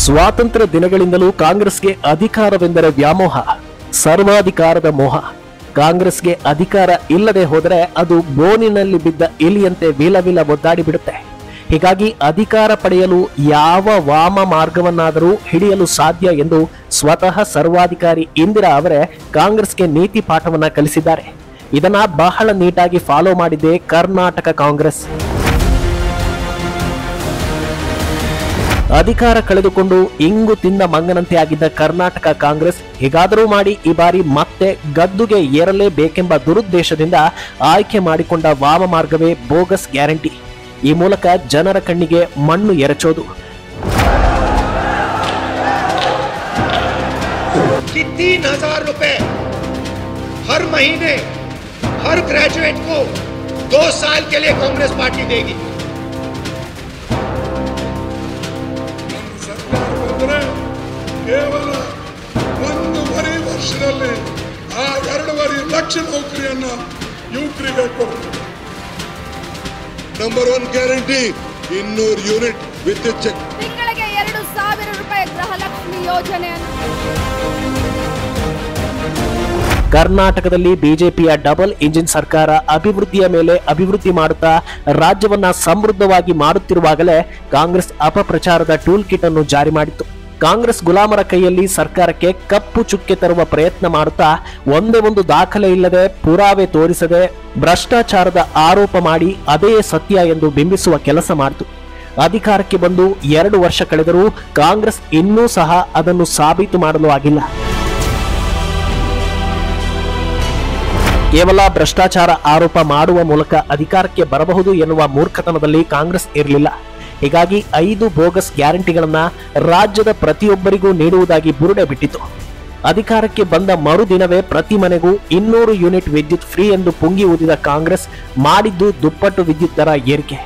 ಸ್ವಾತಂತ್ರ್ಯ ದಿನಗಳಿಂದಲೂ ಕಾಂಗ್ರೆಸ್ಗೆ ಅಧಿಕಾರವೆಂದರೆ ವ್ಯಾಮೋಹ, ಸರ್ವಾಧಿಕಾರದ ಮೋಹ. ಕಾಂಗ್ರೆಸ್ಗೆ ಅಧಿಕಾರ ಇಲ್ಲದೆ ಹೋದರೆ ಅದು ಬೋನಿನಲ್ಲಿ ಬಿದ್ದ ಇಲಿಯಂತೆ ವಿಲವಿಲ ಒದ್ದಾಡಿ ಬಿಡುತ್ತೆ. ಹೀಗಾಗಿ ಅಧಿಕಾರ ಪಡೆಯಲು ಯಾವ ವಾಮ ಮಾರ್ಗವನ್ನಾದರೂ ಹಿಡಿಯಲು ಸಾಧ್ಯ ಎಂದು ಸ್ವತಃ ಸರ್ವಾಧಿಕಾರಿ ಇಂದಿರಾ ಅವರೇ ಕಾಂಗ್ರೆಸ್ಗೆ ನೀತಿ ಪಾಠವನ್ನ ಕಲಿಸಿದ್ದಾರೆ. ಇದನ್ನ ಬಹಳ ನೀಟಾಗಿ ಫಾಲೋ ಮಾಡಿದೆ ಕರ್ನಾಟಕ ಕಾಂಗ್ರೆಸ್. ಅಧಿಕಾರ ಕಳೆದುಕೊಂಡು ಇಂಗು ತಿಂದ ಮಂಗನಂತೆ ಆಗಿದ್ದ ಕರ್ನಾಟಕ ಕಾಂಗ್ರೆಸ್ ಹೇಗಾದರೂ ಮಾಡಿ ಈ ಬಾರಿ ಮತ್ತೆ ಗದ್ದುಗೆ ಏರಲೇಬೇಕೆಂಬ ದುರುದ್ದೇಶದಿಂದ ಆಯ್ಕೆ ಮಾಡಿಕೊಂಡ ವಾಮ ಮಾರ್ಗವೇ ಬೋಗಸ್ ಗ್ಯಾರಂಟಿ. ಈ ಮೂಲಕ ಜನರ ಕಣ್ಣಿಗೆ ಮಣ್ಣು ಎರಚೋದು. कि 3,000 रुपए हर महीने हर ग्रेजुएट को 2 साल के लिए कांग्रेस पार्टी देगी. ಕೇವಲ 1.5 ವರ್ಷದಲ್ಲಿ ಆ 2.5 ಲಕ್ಷ ನೌಕರಿಯನ್ನ ಯುವಕರಿಗೆ ಕೊಡ್ತಾರೆ. ನಂಬರ್ 1 ಗ್ಯಾರಂಟಿ 200 ಯೂನಿಟ್ ವಿದ್ಯುತ್ ಚೆಕ್. ತಿಂಗಳಿಗೆ 2,000 ರೂಪಾಯಿ ಗೃಹಲಕ್ಷ್ಮಿ ಯೋಜನೆ. ಕರ್ನಾಟಕದಲ್ಲಿ ಬಿಜೆಪಿಯ ಡಬಲ್ ಇಂಜಿನ್ ಸರ್ಕಾರ ಅಭಿವೃದ್ಧಿಯ ಮೇಲೆ ಅಭಿವೃದ್ಧಿ ಮಾಡುತ್ತಾ ರಾಜ್ಯವನ್ನ ಸಮೃದ್ಧವಾಗಿ ಮಾಡುತ್ತಿರುವಾಗಲೇ ಕಾಂಗ್ರೆಸ್ ಅಪಪ್ರಚಾರದ ಟೂಲ್ ಕಿಟ್ ಅನ್ನು ಜಾರಿ ಮಾಡಿತ್ತು. ಕಾಂಗ್ರೆಸ್ ಗುಲಾಮರ ಕೈಯಲ್ಲಿ ಸರ್ಕಾರಕ್ಕೆ ಕಪ್ಪು ಚುಕ್ಕೆ ತರುವ ಪ್ರಯತ್ನ ಮಾಡುತ್ತಾ ಒಂದೇ ಒಂದು ದಾಖಲೆ ಇಲ್ಲದೆ ಪುರಾವೆ ತೋರಿಸದೆ ಭ್ರಷ್ಟಾಚಾರದ ಆರೋಪ ಮಾಡಿ ಅದೇ ಸತ್ಯ ಎಂದು ಬಿಂಬಿಸುವ ಕೆಲಸ ಮಾಡಿತು. ಅಧಿಕಾರಕ್ಕೆ ಬಂದು 2 ವರ್ಷ ಕಳೆದರೂ ಕಾಂಗ್ರೆಸ್ ಇನ್ನೂ ಸಹ ಅದನ್ನು ಸಾಬೀತು ಮಾಡಲು ಆಗಿಲ್ಲ. ಕೇವಲ ಭ್ರಷ್ಟಾಚಾರ ಆರೋಪ ಮಾಡುವ ಮೂಲಕ ಅಧಿಕಾರಕ್ಕೆ ಬರಬಹುದು ಎನ್ನುವ ಮೂರ್ಖತನದಲ್ಲಿ ಕಾಂಗ್ರೆಸ್ ಇರಲಿಲ್ಲ. ಹೀಗಾಗಿ 5 ಬೋಗಸ್ ಗ್ಯಾರಂಟಿಗಳನ್ನ ರಾಜ್ಯದ ಪ್ರತಿಯೊಬ್ಬರಿಗೂ ನೀಡುವುದಾಗಿ ಬುರುಡೆ ಬಿಟ್ಟಿತು. ಅಧಿಕಾರಕ್ಕೆ ಬಂದ ಮರುದಿನವೇ ಪ್ರತಿ ಮನೆಗೂ 200 ಯೂನಿಟ್ ವಿದ್ಯುತ್ ಫ್ರೀ ಎಂದು ಪುಂಗಿ ಊದಿದ ಕಾಂಗ್ರೆಸ್ ಮಾಡಿದ್ದು ದುಪ್ಪಟ್ಟು ವಿದ್ಯುತ್ ದರ ಏರಿಕೆ.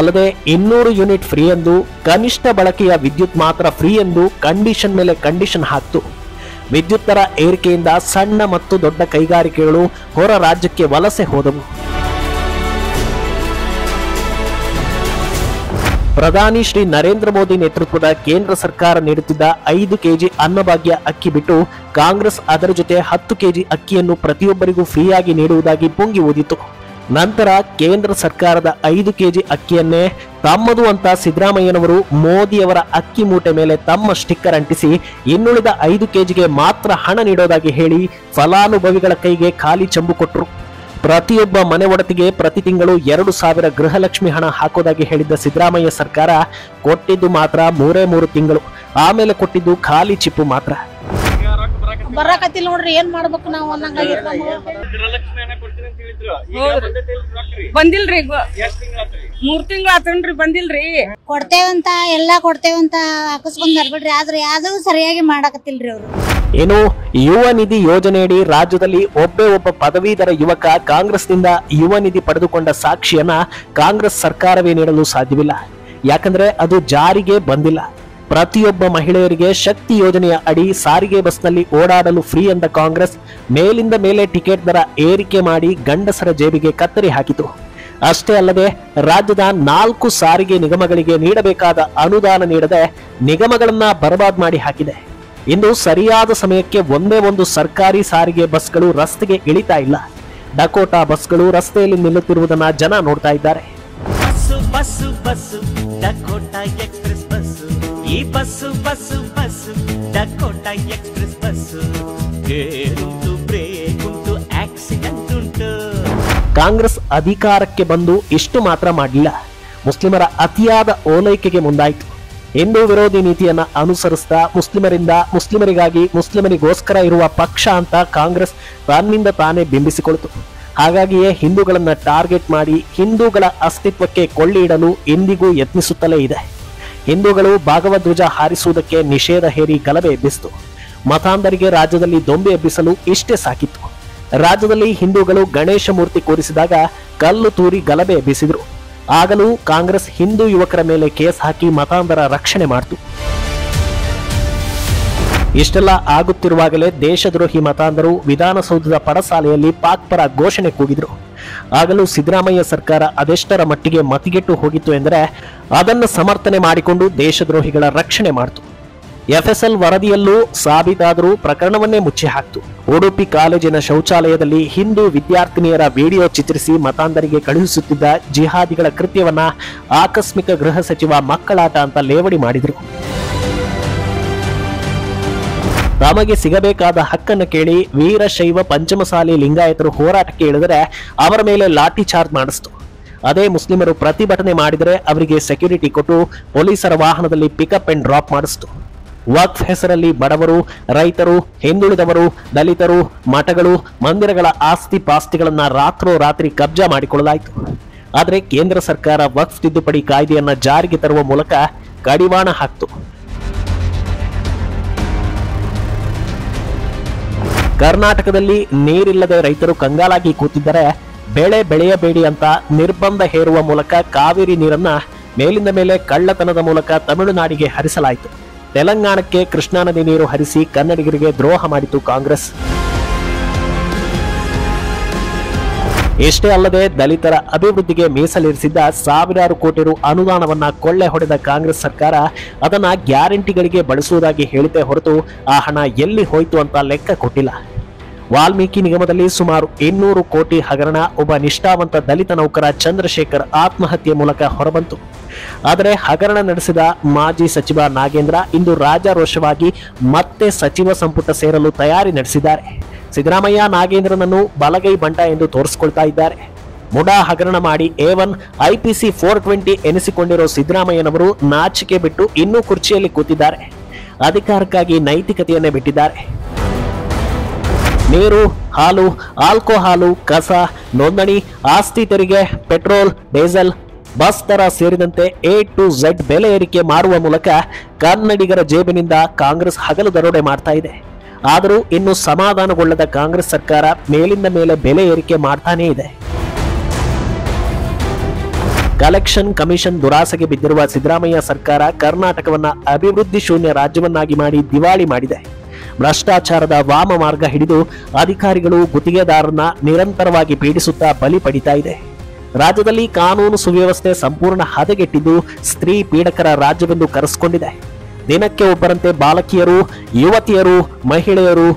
ಅಲ್ಲದೆ 200 ಯೂನಿಟ್ ಫ್ರೀ ಎಂದು ಕನಿಷ್ಠ ಬಳಕೆಯ ವಿದ್ಯುತ್ ಮಾತ್ರ ಫ್ರೀ ಎಂದು ಕಂಡೀಷನ್ ಮೇಲೆ ಕಂಡೀಷನ್ ಹಾಕ್ತು. ವಿದ್ಯುತ್ ದರ ಏರಿಕೆಯಿಂದ ಸಣ್ಣ ಮತ್ತು ದೊಡ್ಡ ಕೈಗಾರಿಕೆಗಳು ಹೊರ ರಾಜ್ಯಕ್ಕೆ ವಲಸೆ ಹೋದವು. ಪ್ರಧಾನಿ ಶ್ರೀ ನರೇಂದ್ರ ಮೋದಿ ನೇತೃತ್ವದ ಕೇಂದ್ರ ಸರ್ಕಾರ ನೀಡುತ್ತಿದ್ದ 5 ಕೆಜಿ ಅನ್ನಭಾಗ್ಯ ಅಕ್ಕಿ ಬಿಟ್ಟು ಕಾಂಗ್ರೆಸ್ ಅದರ ಜೊತೆ 10 ಕೆಜಿ ಅಕ್ಕಿಯನ್ನು ಪ್ರತಿಯೊಬ್ಬರಿಗೂ ಫ್ರೀಯಾಗಿ ನೀಡುವುದಾಗಿ ಪುಂಗಿ ಊದಿತು. ನಂತರ ಕೇಂದ್ರ ಸರ್ಕಾರದ 5 ಕೆಜಿ ಅಕ್ಕಿಯನ್ನೇ ತಮ್ಮದು ಅಂತ ಸಿದ್ದರಾಮಯ್ಯನವರು ಮೋದಿಯವರ ಅಕ್ಕಿ ಮೂಟೆ ಮೇಲೆ ತಮ್ಮ ಸ್ಟಿಕ್ಕರ್ ಅಂಟಿಸಿ ಇನ್ನುಳಿದ 5 ಕೆಜಿಗೆ ಮಾತ್ರ ಹಣ ನೀಡೋದಾಗಿ ಹೇಳಿ ಫಲಾನುಭವಿಗಳ ಕೈಗೆ ಖಾಲಿ ಚಂಬು ಕೊಟ್ಟರು. ಪ್ರತಿಯೊಬ್ಬ ಮನೆ ಒಡತಿಗೆ ಪ್ರತಿ ತಿಂಗಳು 2,000 ಗೃಹಲಕ್ಷ್ಮಿ ಹಣ ಹಾಕೋದಾಗಿ ಹೇಳಿದ್ದ ಸಿದ್ದರಾಮಯ್ಯ ಸರ್ಕಾರ ಕೊಟ್ಟಿದ್ದು ಮಾತ್ರ 3 ತಿಂಗಳು, ಆಮೇಲೆ ಕೊಟ್ಟಿದ್ದು ಖಾಲಿ ಚಿಪ್ಪು ಮಾತ್ರ. ಬರಾಕತ್ತಿಲ್ಲ ನೋಡ್ರಿ, ಏನ್ ಮಾಡ್ಬೇಕು ನಾವು ಅನ್ನಂಗಾಗಿತ್ತು. ಬಂದಿಲ್ರಿ, 3 ತಿಂಗಳು ಆತನ್ರಿ, ಬಂದಿಲ್ರಿ. ಕೊಡ್ತೇವಂತ ಎಲ್ಲಾ ಕೊಡ್ತೇವಂತ ಹಾಕಿಸ್ಕೊಂಡ್ ಬರ್ಬಿಡ್ರಿ, ಆದ್ರೆ ಯಾವ್ದು ಸರಿಯಾಗಿ ಮಾಡಾಕತ್ತಿಲ್ರಿ ಅವ್ರು. ಏನು ಯುವ ನಿಧಿ ಯೋಜನೆಯಡಿ ರಾಜ್ಯದಲ್ಲಿ ಒಬ್ಬ ಪದವೀಧರ ಯುವಕ ಕಾಂಗ್ರೆಸ್ನಿಂದ ಯುವ ನಿಧಿ ಪಡೆದುಕೊಂಡ ಸಾಕ್ಷಿಯನ್ನ ಕಾಂಗ್ರೆಸ್ ಸರ್ಕಾರವೇ ನೀಡಲು ಸಾಧ್ಯವಿಲ್ಲ. ಯಾಕಂದ್ರೆ ಅದು ಜಾರಿಗೆ ಬಂದಿಲ್ಲ. ಪ್ರತಿಯೊಬ್ಬ ಮಹಿಳೆಯರಿಗೆ ಶಕ್ತಿ ಯೋಜನೆಯ ಅಡಿ ಸಾರಿಗೆ ಬಸ್ನಲ್ಲಿ ಓಡಾಡಲು ಫ್ರೀ ಎಂದ ಕಾಂಗ್ರೆಸ್ ಮೇಲಿಂದ ಮೇಲೆ ಟಿಕೆಟ್ ದರ ಏರಿಕೆ ಮಾಡಿ ಗಂಡಸರ ಜೇಬಿಗೆ ಕತ್ತರಿ ಹಾಕಿತು. ಅಷ್ಟೇ ಅಲ್ಲದೆ ರಾಜ್ಯದ 4 ಸಾರಿಗೆ ನಿಗಮಗಳಿಗೆ ನೀಡಬೇಕಾದ ಅನುದಾನ ನೀಡದೆ ನಿಗಮಗಳನ್ನ ಬರಬಾದ್ ಮಾಡಿ ಹಾಕಿದೆ. ಇಂದು ಸರಿಯಾದ ಸಮಯಕ್ಕೆ ಒಂದೇ ಒಂದು ಸರ್ಕಾರಿ ಸಾರಿಗೆ ಬಸ್ಗಳು ರಸ್ತೆಗೆ ಇಳಿತಾ ಇಲ್ಲ. ಡಕೋಟಾ ಬಸ್ಗಳು ರಸ್ತೆಯಲ್ಲಿ ನಿಲ್ಲುತ್ತಿರುವುದನ್ನ ಜನ ನೋಡ್ತಾ ಇದ್ದಾರೆ. ಕಾಂಗ್ರೆಸ್ ಅಧಿಕಾರಕ್ಕೆ ಬಂದು ಇಷ್ಟು ಮಾತ್ರ ಮಾಡಲಿಲ್ಲ, ಮುಸ್ಲಿಮರ ಅತಿಯಾದ ಓಲೈಕೆಗೆ ಮುಂದಾಯಿತು. ಹಿಂದೂ ವಿರೋಧಿ ನೀತಿಯನ್ನ ಅನುಸರಿಸ್ತಾ ಮುಸ್ಲಿಮರಿಗಾಗಿ ಮುಸ್ಲಿಮರಿಗೋಸ್ಕರ ಇರುವ ಪಕ್ಷ ಅಂತ ಕಾಂಗ್ರೆಸ್ ತನ್ನಿಂದ ತಾನೇ ಬಿಂಬಿಸಿಕೊಳ್ತು. ಹಾಗಾಗಿಯೇ ಹಿಂದೂಗಳನ್ನ ಟಾರ್ಗೆಟ್ ಮಾಡಿ ಹಿಂದೂಗಳ ಅಸ್ತಿತ್ವಕ್ಕೆ ಕೊಳ್ಳಿ ಇಡಲು ಇಂದಿಗೂ ಯತ್ನಿಸುತ್ತಲೇ ಇದೆ. ಹಿಂದೂಗಳು ಭಾಗವಧ್ವಜ ಹಾರಿಸುವುದಕ್ಕೆ ನಿಷೇಧ ಹೇರಿ ಗಲಭೆ ಎಬ್ಬಿಸಿತು. ಮತಾಂಧರಿಗೆ ರಾಜ್ಯದಲ್ಲಿ ದೊಂಬಿ ಎಬ್ಬಿಸಲು ಇಷ್ಟೇ ಸಾಕಿತ್ತು. ರಾಜ್ಯದಲ್ಲಿ ಹಿಂದೂಗಳು ಗಣೇಶ ಮೂರ್ತಿ ಕೂರಿಸಿದಾಗ ಕಲ್ಲು ತೂರಿ ಗಲಭೆ ಎಬ್ಬಿಸಿದ್ರು. ಆಗಲೂ ಕಾಂಗ್ರೆಸ್ ಹಿಂದೂ ಯುವಕರ ಮೇಲೆ ಕೇಸ್ ಹಾಕಿ ಮತಾಂಧರ ರಕ್ಷಣೆ ಮಾಡಿತು. ಇಷ್ಟೆಲ್ಲ ಆಗುತ್ತಿರುವಾಗಲೇ ದೇಶದ್ರೋಹಿ ಮತಾಂಧರು ವಿಧಾನಸೌಧದ ಪಡಸಾಲೆಯಲ್ಲಿ ಪಾಕ್ ಪರ ಘೋಷಣೆ ಕೂಗಿದ್ರು. ಆಗಲೂ ಸಿದ್ದರಾಮಯ್ಯ ಸರ್ಕಾರ ಅದೆಷ್ಟರ ಮಟ್ಟಿಗೆ ಮತಿಗೆಟ್ಟು ಹೋಗಿತ್ತು ಎಂದರೆ ಅದನ್ನು ಸಮರ್ಥನೆ ಮಾಡಿಕೊಂಡು ದೇಶದ್ರೋಹಿಗಳ ರಕ್ಷಣೆ ಮಾಡಿತು. ಎಫ್ಎಸ್ಎಲ್ ವರದಿಯಲ್ಲೂ ಸಾಬೀತಾದರೂ ಪ್ರಕರಣವನ್ನೇ ಮುಚ್ಚಿ ಹಾಕ್ತು. ಉಡುಪಿ ಕಾಲೇಜಿನ ಶೌಚಾಲಯದಲ್ಲಿ ಹಿಂದೂ ವಿದ್ಯಾರ್ಥಿನಿಯರ ವಿಡಿಯೋ ಚಿತ್ರಿಸಿ ಮತಾಂಧರಿಗೆ ಕಳುಹಿಸುತ್ತಿದ್ದ ಜಿಹಾದಿಗಳ ಕೃತ್ಯವನ್ನ ಆಕಸ್ಮಿಕ ಗೃಹ ಸಚಿವ ಮಕ್ಕಳಾಟ ಅಂತ ಲೇವಡಿ ಮಾಡಿದ್ರು. ತಮಗೆ ಸಿಗಬೇಕಾದ ಹಕ್ಕನ್ನು ಕೇಳಿ ವೀರಶೈವ ಪಂಚಮಸಾಲಿ ಲಿಂಗಾಯತರು ಹೋರಾಟಕ್ಕೆ ಇಳಿದರೆ ಅವರ ಮೇಲೆ ಲಾಠಿ ಚಾರ್ಜ್ ಮಾಡಿಸ್ತು. ಅದೇ ಮುಸ್ಲಿಮರು ಪ್ರತಿಭಟನೆ ಮಾಡಿದರೆ ಅವರಿಗೆ ಸೆಕ್ಯೂರಿಟಿ ಕೊಟ್ಟು ಪೊಲೀಸರ ವಾಹನದಲ್ಲಿ ಪಿಕಪ್ ಅಂಡ್ ಡ್ರಾಪ್ ಮಾಡಿಸ್ತು. ವಕ್ಫ್ ಹೆಸರಲ್ಲಿ ಬಡವರು, ರೈತರು, ಹಿಂದುಳಿದವರು, ದಲಿತರು, ಮಠಗಳು, ಮಂದಿರಗಳ ಆಸ್ತಿ ಪಾಸ್ತಿಗಳನ್ನ ರಾತ್ರೋರಾತ್ರಿ ಕಬ್ಜಾ ಮಾಡಿಕೊಳ್ಳಲಾಯಿತು. ಆದರೆ ಕೇಂದ್ರ ಸರ್ಕಾರ ವಕ್ಫ್ ತಿದ್ದುಪಡಿ ಕಾಯ್ದೆಯನ್ನ ಜಾರಿಗೆ ತರುವ ಮೂಲಕ ಕಡಿವಾಣ ಹಾಕ್ತು. ಕರ್ನಾಟಕದಲ್ಲಿ ನೀರಿಲ್ಲದೆ ರೈತರು ಕಂಗಾಲಾಗಿ ಕೂತಿದ್ದರೆ ಬೆಳೆ ಬೆಳೆಯಬೇಡಿ ಅಂತ ನಿರ್ಬಂಧ ಹೇರುವ ಮೂಲಕ ಕಾವೇರಿ ನೀರನ್ನ ಮೇಲಿಂದ ಮೇಲೆ ಕಳ್ಳತನದ ಮೂಲಕ ತಮಿಳುನಾಡಿಗೆ ಹರಿಸಲಾಯಿತು. ತೆಲಂಗಾಣಕ್ಕೆ ಕೃಷ್ಣಾ ನದಿ ನೀರು ಹರಿಸಿ ಕನ್ನಡಿಗರಿಗೆ ದ್ರೋಹ ಮಾಡಿತು ಕಾಂಗ್ರೆಸ್. ಇಷ್ಟೇ ಅಲ್ಲದೆ ದಲಿತರ ಅಭಿವೃದ್ಧಿಗೆ ಮೀಸಲಿರಿಸಿದ್ದ ಸಾವಿರಾರು ಕೋಟಿ ರು ಅನುದಾನವನ್ನ ಕೊಳ್ಳೆ ಹೊಡೆದ ಕಾಂಗ್ರೆಸ್ ಸರ್ಕಾರ ಅದನ್ನ ಗ್ಯಾರಂಟಿಗಳಿಗೆ ಬಳಸುವುದಾಗಿ ಹೇಳಿದೆ ಹೊರತು ಆ ಹಣ ಎಲ್ಲಿ ಹೋಯ್ತು ಅಂತ ಲೆಕ್ಕ ಕೊಟ್ಟಿಲ್ಲ. ವಾಲ್ಮೀಕಿ ನಿಗಮದಲ್ಲಿ ಸುಮಾರು 200 ಕೋಟಿ ಹಗರಣ ಒಬ್ಬ ನಿಷ್ಠಾವಂತ ದಲಿತ ನೌಕರ ಚಂದ್ರಶೇಖರ್ ಆತ್ಮಹತ್ಯೆ ಮೂಲಕ ಹೊರಬಂತು. ಆದರೆ ಹಗರಣ ನಡೆಸಿದ ಮಾಜಿ ಸಚಿವ ನಾಗೇಂದ್ರ ಇಂದು ರಾಜಾರೋಷವಾಗಿ ಮತ್ತೆ ಸಚಿವ ಸಂಪುಟ ಸೇರಲು ತಯಾರಿ ನಡೆಸಿದ್ದಾರೆ. ಸಿದ್ದರಾಮಯ್ಯ ನಾಗೇಂದ್ರನನ್ನು ಬಲಗೈ ಬಂಟ ಎಂದು ತೋರಿಸಿಕೊಳ್ತಾ ಇದ್ದಾರೆ. ಮುಡಾ ಹಗರಣ ಮಾಡಿ A1 IPC 420 ಎನಿಸಿಕೊಂಡಿರೋ ಸಿದ್ದರಾಮಯ್ಯನವರು ನಾಚಿಕೆ ಬಿಟ್ಟು ಇನ್ನೂ ಕುರ್ಚಿಯಲ್ಲಿ ಕೂತಿದ್ದಾರೆ. ಅಧಿಕಾರಕ್ಕಾಗಿ ನೈತಿಕತೆಯನ್ನೇ ಬಿಟ್ಟಿದ್ದಾರೆ. ನೀರು, ಹಾಲು, ಆಲ್ಕೋಹಾಲು, ಕಸ, ನೋಂದಣಿ, ಆಸ್ತಿ ತೆರಿಗೆ, ಪೆಟ್ರೋಲ್, ಡೀಸೆಲ್, ಬಸ್ ದರ ಸೇರಿದಂತೆ A to Z ಬೆಲೆ ಏರಿಕೆ ಮಾಡುವ ಮೂಲಕ ಕನ್ನಡಿಗರ ಜೇಬಿನಿಂದ ಕಾಂಗ್ರೆಸ್ ಹಗಲು ದರೋಡೆ ಮಾಡ್ತಾ ಇದೆ. ಆದರೂ ಇನ್ನು ಸಮಾಧಾನಗೊಳ್ಳದ ಕಾಂಗ್ರೆಸ್ ಸರ್ಕಾರ ಮೇಲಿಂದ ಮೇಲೆ ಬೆಲೆ ಏರಿಕೆ ಮಾಡ್ತಾನೇ ಇದೆ. ಕಲೆಕ್ಷನ್ ಕಮಿಷನ್ ದುರಾಸೆಗೆ ಬಿದ್ದಿರುವ ಸಿದ್ದರಾಮಯ್ಯ ಸರ್ಕಾರ ಕರ್ನಾಟಕವನ್ನ ಅಭಿವೃದ್ಧಿ ಶೂನ್ಯ ರಾಜ್ಯವನ್ನಾಗಿ ಮಾಡಿ ದಿವಾಳಿ ಮಾಡಿದೆ. ಭ್ರಷ್ಟಾಚಾರದ ವಾಮ ಮಾರ್ಗ ಹಿಡಿದು ಅಧಿಕಾರಿಗಳು ಗುತ್ತಿಗೆದಾರರನ್ನ ನಿರಂತರವಾಗಿ ಪೀಡಿಸುತ್ತಾ ಬಲಿ ಪಡಿತಾ ಇದೆ. ರಾಜ್ಯದಲ್ಲಿ ಕಾನೂನು ಸುವ್ಯವಸ್ಥೆ ಸಂಪೂರ್ಣ ಹದಗೆಟ್ಟಿದ್ದು ಸ್ತ್ರೀ ಪೀಡಕರ ರಾಜ್ಯವೆಂದು ಕರೆಸಿಕೊಂಡಿದೆ. ದಿನಕ್ಕೆ ಒಬ್ಬರಂತೆ ಬಾಲಕಿಯರು, ಯುವತಿಯರು, ಮಹಿಳೆಯರು,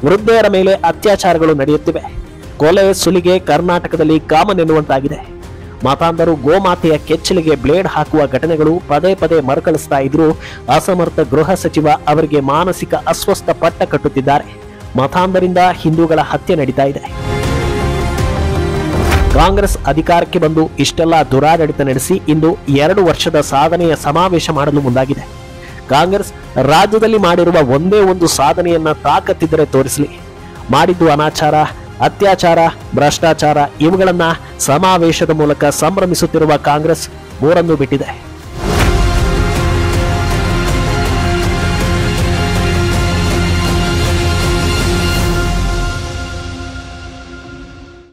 ವೃದ್ಧೆಯರ ಮೇಲೆ ಅತ್ಯಾಚಾರಗಳು ನಡೆಯುತ್ತಿವೆ. ಕೊಲೆ ಸುಲಿಗೆ ಕರ್ನಾಟಕದಲ್ಲಿ ಕಾಮನ್ ಎನ್ನುವಂತಾಗಿದೆ. ಮತಾಂಧರು ಗೋಮಾತೆಯ ಕೆಚ್ಚಲಿಗೆ ಬ್ಲೇಡ್ ಹಾಕುವ ಘಟನೆಗಳು ಪದೇ ಪದೇ ಮರುಕಳಿಸ್ತಾ ಇದ್ರು ಅಸಮರ್ಥ ಗೃಹ ಸಚಿವ ಅವರಿಗೆ ಮಾನಸಿಕ ಅಸ್ವಸ್ಥ ಪಟ್ಟ ಕಟ್ಟುತ್ತಿದ್ದಾರೆ. ಮತಾಂಧರಿಂದ ಹಿಂದೂಗಳ ಹತ್ಯೆ ನಡೀತಾ ಇದೆ. ಕಾಂಗ್ರೆಸ್ ಅಧಿಕಾರಕ್ಕೆ ಬಂದು ಇಷ್ಟೆಲ್ಲ ದುರಾಡಳಿತ ನಡೆಸಿ ಇಂದು 2 ವರ್ಷದ ಸಾಧನೆಯ ಸಮಾವೇಶ ಮಾಡಲು ಮುಂದಾಗಿದೆ. ಕಾಂಗ್ರೆಸ್ ರಾಜ್ಯದಲ್ಲಿ ಮಾಡಿರುವ ಒಂದೇ ಒಂದು ಸಾಧನೆಯನ್ನ ತಾಕತ್ತಿದ್ದರೆ ತೋರಿಸಲಿ. ಮಾಡಿದ್ದು ಅನಾಚಾರ, ಅತ್ಯಾಚಾರ, ಭ್ರಷ್ಟಾಚಾರ ಇವುಗಳನ್ನ ಸಮಾವೇಶದ ಮೂಲಕ ಸಂಭ್ರಮಿಸುತ್ತಿರುವ ಕಾಂಗ್ರೆಸ್ ಮೂರನ್ನು ಬಿಟ್ಟಿದೆ.